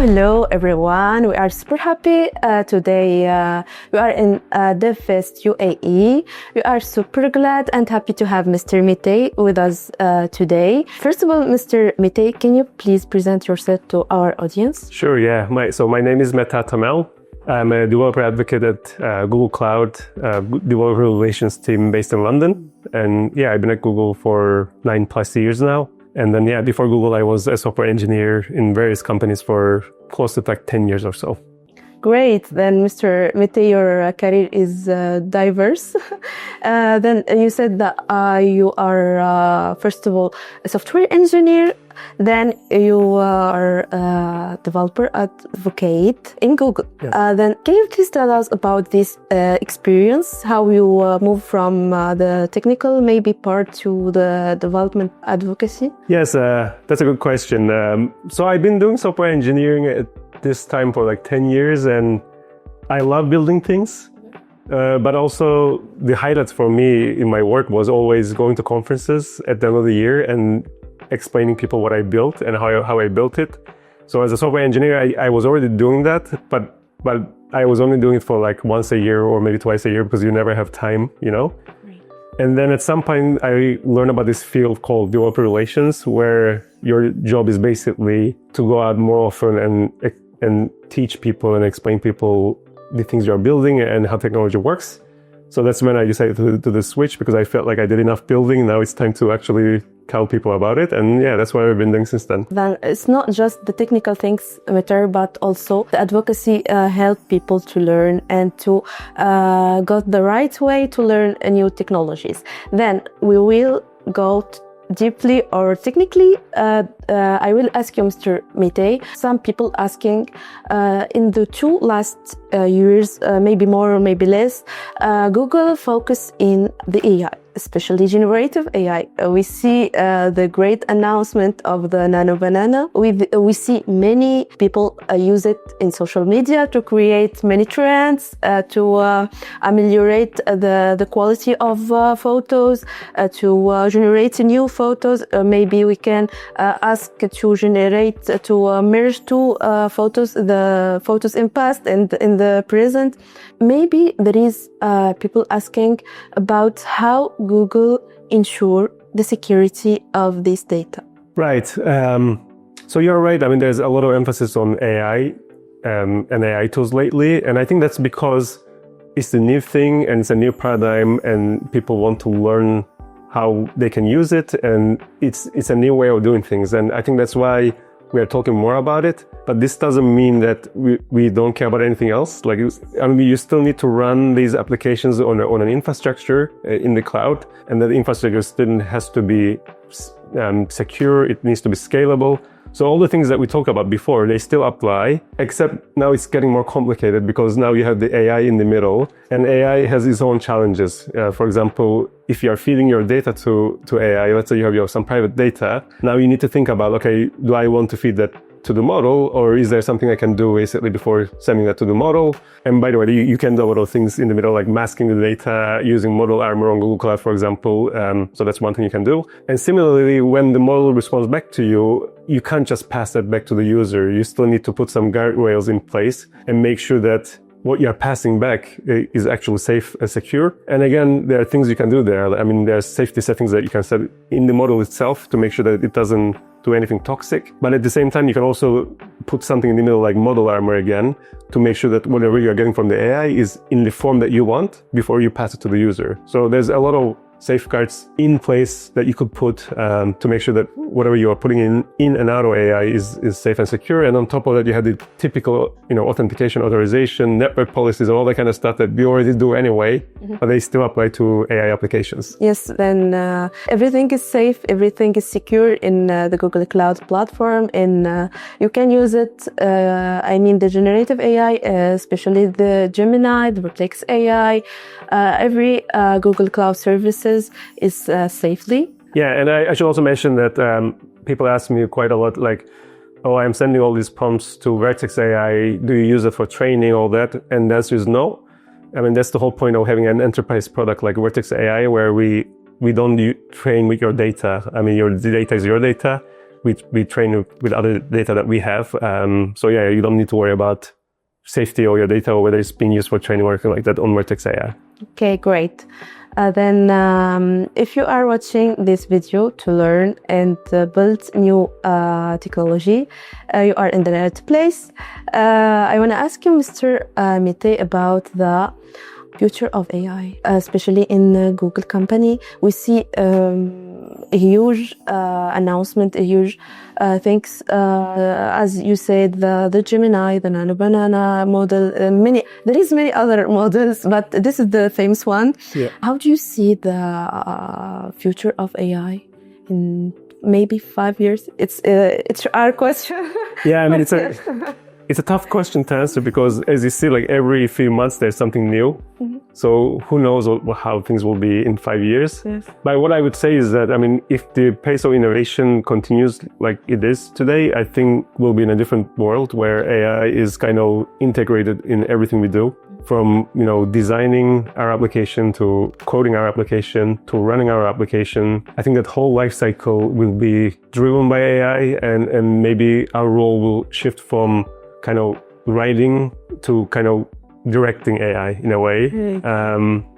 Hello everyone. We are super happy today. We are in DevFest UAE. We are super glad and happy to have Mr. Mete with us today. First of all, Mr. Mete, can you please present yourself to our audience? Sure, yeah. My name is Mete Atamel. I'm a developer advocate at Google Cloud, developer relations team based in London. And yeah, I've been at Google for 9+ years now. And then, yeah, before Google, I was a software engineer in various companies for close to 10 years or so. Great. Then, Mr. Mete, your career is diverse. Then you said that you are, first of all, a software engineer. Then you are a developer advocate in Google. Yes. Then can you please tell us about this experience, how you move from the technical maybe part to the development advocacy? Yes, that's a good question. So I've been doing software engineering at this time for 10 years, and I love building things. But also the highlights for me in my work was always going to conferences at the end of the year and explaining people what I built and how I built it. So as a software engineer, I was already doing that, but I was only doing it for once a year or maybe twice a year because you never have time, Right. And then at some point I learned about this field called developer relations, where your job is basically to go out more often and teach people and explain people the things you're building and how technology works. So that's when I decided to do the switch, because I felt like I did enough building. Now it's time to actually tell people about it. And yeah, that's what I've been doing since then. Then it's not just the technical things matter, but also the advocacy help people to learn and to got the right way to learn new technologies. Then we will go deeply or technically. I will ask you, Mr. Mete, some people asking in the last 2 years, maybe more or maybe less, Google focus in the AI, especially generative AI. We see the great announcement of the Nano Banana. We see many people use it in social media to create many trends, to ameliorate the quality of photos, to generate new photos. Maybe we can ask to generate, to merge two photos, the photos in past and in the present. Maybe there is people asking about how Google ensure the security of this data. Right. So you're right. I mean, there's a lot of emphasis on AI and AI tools lately. And I think that's because it's a new thing and it's a new paradigm, and people want to learn how they can use it. And it's a new way of doing things. And I think that's why we are talking more about it. But this doesn't mean that we don't care about anything else. You still need to run these applications on an infrastructure in the cloud, and that infrastructure still has to be secure. It needs to be scalable. So all the things that we talked about before, they still apply, except now it's getting more complicated because now you have the AI in the middle, and AI has its own challenges. For example, if you are feeding your data to AI, let's say you have some private data, now you need to think about, okay, do I want to feed that to the model, or is there something I can do basically before sending that to the model? And by the way, you can do a lot of things in the middle, like masking the data using model armor on Google Cloud, for example. So that's one thing you can do. And similarly, when the model responds back to you, you can't just pass that back to the user. You still need to put some guardrails in place and make sure that what you're passing back is actually safe and secure. And again, there are things you can do there. I mean, there's safety settings that you can set in the model itself to make sure that it doesn't do anything toxic. But at the same time, you can also put something in the middle like model armor again to make sure that whatever you're getting from the AI is in the form that you want before you pass it to the user. So there's a lot of safeguards in place that you could put to make sure that whatever you are putting in and out of AI is safe and secure. And on top of that, you have the typical, authentication, authorization, network policies, and all that kind of stuff that we already do anyway, but they still apply to AI applications. Yes, then everything is safe, everything is secure in the Google Cloud platform, and you can use it. The generative AI, especially the Gemini, the Vertex AI, every Google Cloud services is safely. Yeah, and I should also mention that people ask me quite a lot, oh, I'm sending all these prompts to Vertex AI. Do you use it for training, all that? And the answer is no. I mean, that's the whole point of having an enterprise product like Vertex AI, where we don't train with your data. I mean, the data is your data. we train with other data that we have. So yeah, you don't need to worry about safety of your data or whether it's being used for training or anything like that on Vertex AI. Okay, great. Then if you are watching this video to learn and build new technology, you are in the right place. I want to ask you, Mr. Mete, about the future of AI, especially in the Google company. We see a huge announcement, a huge things, as you said, the Gemini, the Nano Banana model, there is many other models, but this is the famous one. Yeah. How do you see the future of AI in maybe 5 years? It's our question. Yeah, I mean, it's a tough question to answer because, as you see, like every few months there's something new. Mm-hmm. So who knows how things will be in 5 years? Yes. But what I would say is that, I mean, if the pace of innovation continues like it is today, I think we'll be in a different world where AI is kind of integrated in everything we do. From, designing our application to coding our application to running our application. I think that whole life cycle will be driven by AI, and maybe our role will shift from kind of writing to kind of directing AI in a way.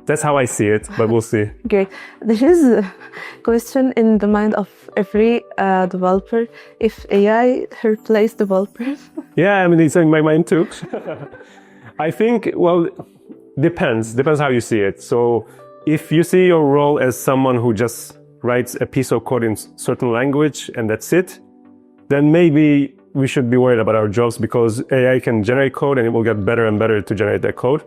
That's how I see it, but we'll see. Great. There is a question in the mind of every developer. If AI replaces developers? Yeah, I mean, it's in my mind too. I think, well, depends how you see it. So if you see your role as someone who just writes a piece of code in certain language and that's it, then maybe we should be worried about our jobs because AI can generate code and it will get better and better to generate that code.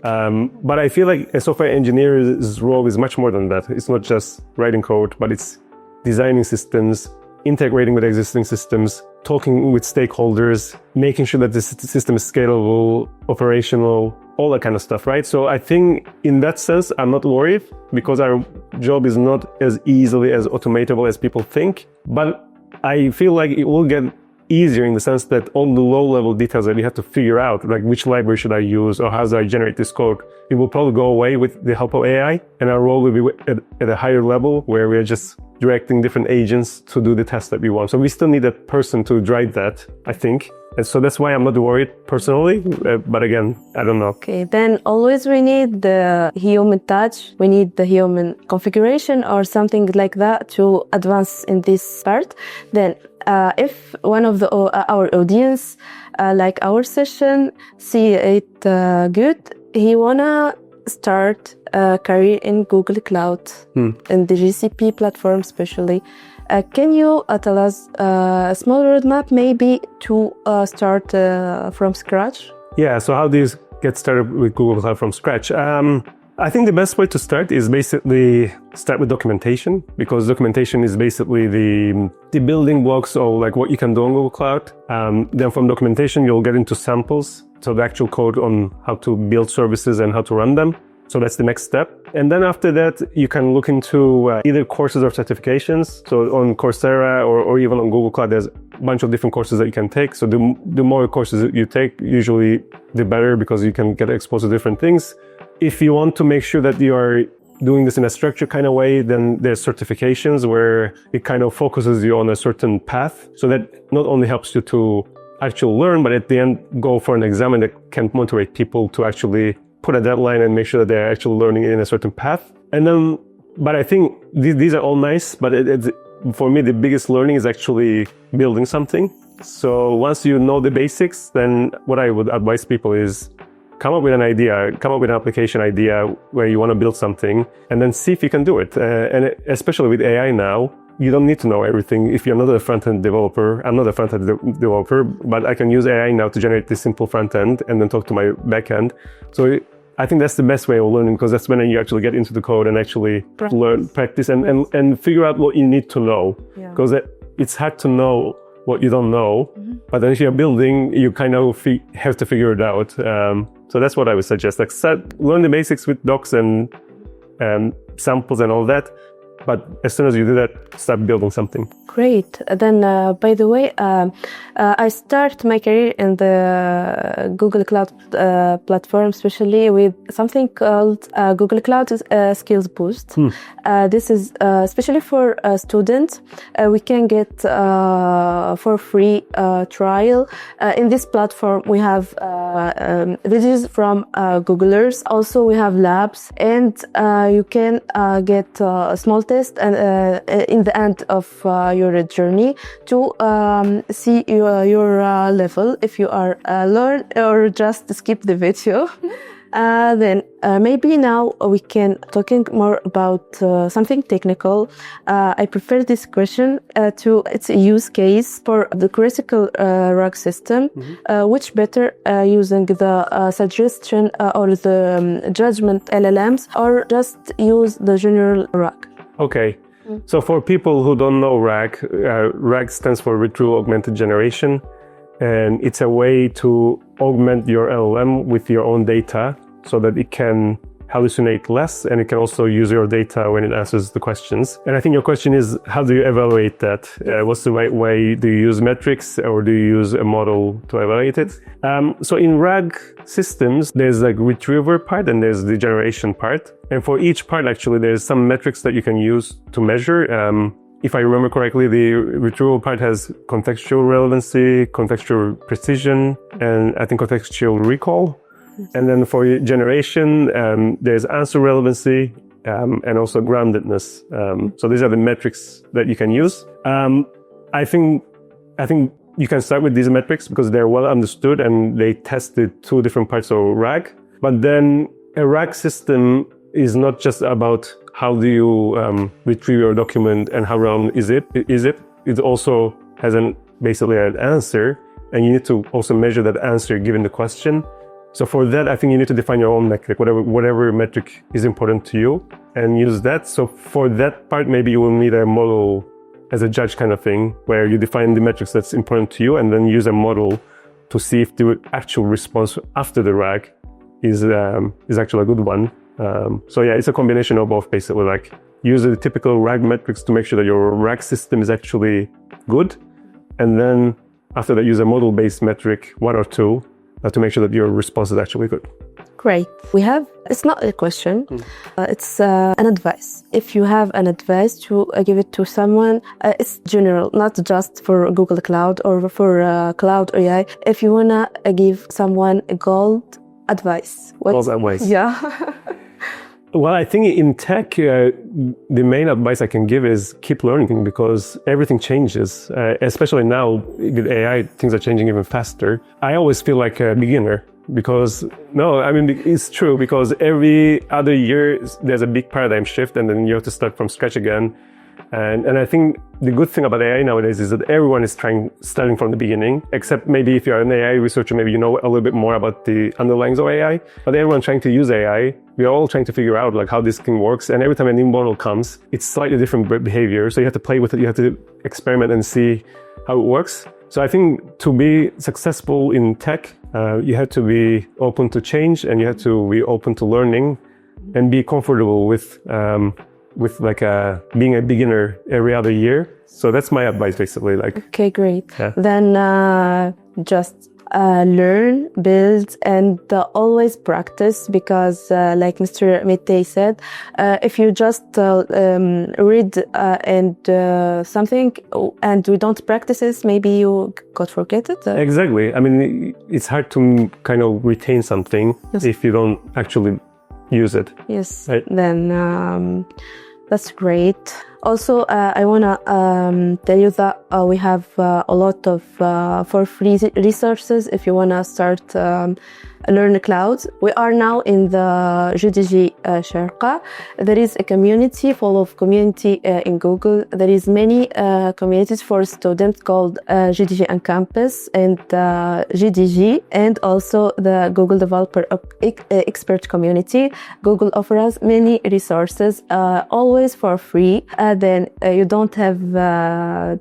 But I feel like a software engineer's role is much more than that. It's not just writing code, but it's designing systems, integrating with existing systems, talking with stakeholders, making sure that the system is scalable, operational, all that kind of stuff, right? So I think in that sense, I'm not worried because our job is not as easily as automatable as people think. But I feel like it will get easier in the sense that all the low-level details that you have to figure out, like which library should I use or how do I generate this code, it will probably go away with the help of AI, and our role will be at a higher level where we are just directing different agents to do the tasks that we want. So we still need a person to drive that, I think. And so that's why I'm not worried personally, but again, I don't know. Okay, then always we need the human touch, we need the human configuration or something like that to advance in this part. Then if one of our audience, like our session, see it good, he wanna start a career in Google Cloud, in the GCP platform especially. Can you tell us a small roadmap maybe to start from scratch? Yeah, so how do you get started with Google Cloud from scratch? I think the best way to start is basically start with documentation, because documentation is basically the building blocks of like what you can do on Google Cloud. Then from documentation, you'll get into samples, so the actual code on how to build services and how to run them. So that's the next step. And then after that, you can look into either courses or certifications. So on Coursera or even on Google Cloud, there's a bunch of different courses that you can take. So the more courses you take, usually the better, because you can get exposed to different things. If you want to make sure that you are doing this in a structured kind of way, then there's certifications where it kind of focuses you on a certain path. So that not only helps you to actually learn, but at the end go for an exam, and that can motivate people to actually put a deadline and make sure that they're actually learning in a certain path. And then, but I think these are all nice, but for me, the biggest learning is actually building something. So once you know the basics, then what I would advise people is come up with an idea, come up with an application idea where you want to build something, and then see if you can do it. And especially with AI now, you don't need to know everything. If you're not a front-end developer, I'm not a front-end developer, but I can use AI now to generate this simple front-end and then talk to my back-end. So I think that's the best way of learning, because that's when you actually get into the code and actually practice and figure out what you need to know. Because it's hard to know what you don't know, but then if you're building, you kind of have to figure it out. So that's what I would suggest. Like learn the basics with docs and samples and all that. But as soon as you do that, start building something. Great. Then, by the way, I start my career in the Google Cloud platform, especially with something called Google Cloud Skills Boost. This is especially for students. We can get for free trial. In this platform, we have videos from Googlers. Also, we have labs, and you can get a small test and in the end of your journey to see your level, if you are learn or just skip the video. Then maybe now we can talking more about something technical. I prefer this question to its use case for the critical RAG system. Which better using the suggestion or the judgment LLMs, or just use the general RAG? Okay. So for people who don't know RAG, RAG stands for Retrieval Augmented Generation, and it's a way to augment your LLM with your own data so that it can hallucinate less, and it can also use your data when it answers the questions. And I think your question is, how do you evaluate that? What's the right way? Do you use metrics, or do you use a model to evaluate it? So in RAG systems, there's like retriever part and there's the generation part. And for each part, actually, there's some metrics that you can use to measure. If I remember correctly, the retrieval part has contextual relevancy, contextual precision, and I think contextual recall. And then for generation, there's answer relevancy and also groundedness. So these are the metrics that you can use. I think you can start with these metrics because they're well understood and they tested two different parts of RAG. But then a RAG system is not just about how do you retrieve your document and how round is it. It also has basically an answer, and you need to also measure that answer given the question. So for that, I think you need to define your own metric, whatever metric is important to you, and use that. So for that part, maybe you will need a model as a judge kind of thing, where you define the metrics that's important to you, and then use a model to see if the actual response after the RAG is actually a good one. So yeah, it's a combination of both, basically. Like, use the typical RAG metrics to make sure that your RAG system is actually good, and then after that, use a model-based metric, one or two, to make sure that your response is actually good. Great. It's not a question, it's an advice. If you have an advice to give it to someone, it's general, not just for Google Cloud or for Cloud AI. If you want to give someone a gold advice. Gold advice. Yeah. Well, I think in tech, the main advice I can give is keep learning, because everything changes. Especially now with AI, things are changing even faster. I always feel like a beginner because, it's true, because every other year there's a big paradigm shift and then you have to start from scratch again. And I think the good thing about AI nowadays is that everyone is starting from the beginning, except maybe if you're an AI researcher, maybe you know a little bit more about the underlyings of AI, but everyone's trying to use AI. We're all trying to figure out like how this thing works. And every time a new model comes, it's slightly different behavior. So you have to play with it. You have to experiment and see how it works. So I think to be successful in tech, you have to be open to change, and you have to be open to learning and be comfortable with being a beginner every other year. So that's my advice, basically. Okay, great. Yeah. Then just learn, build, and always practice, because like Mr. Mete said, if you just read and something and we don't practice it, maybe you got forget it. Exactly. I mean, it's hard to kind of retain something if you don't actually use it. Yes. Right? Then that's great. Also, I want to tell you that we have a lot of for free resources if you want to start learn cloud. We are now in the GDG Sharjah. There is a community full of community in Google. There is many communities for students called GDG on Campus and GDG, and also the Google Developer Expert Community. Google offers many resources, always for free. Then you don't have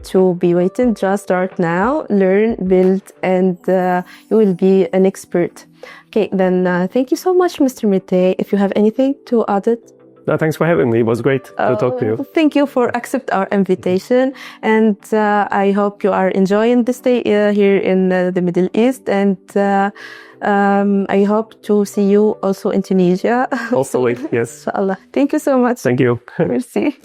to be waiting. Just start now, learn, build, and you will be an expert. Okay, then thank you so much, Mr. Mete. If you have anything to add it. No, thanks for having me. It was great to talk to you. Thank you for accept our invitation, and I hope you are enjoying this day here in the Middle East, and I hope to see you also in Tunisia. Hopefully, yes. Inshallah. Thank you so much. Thank you. Merci.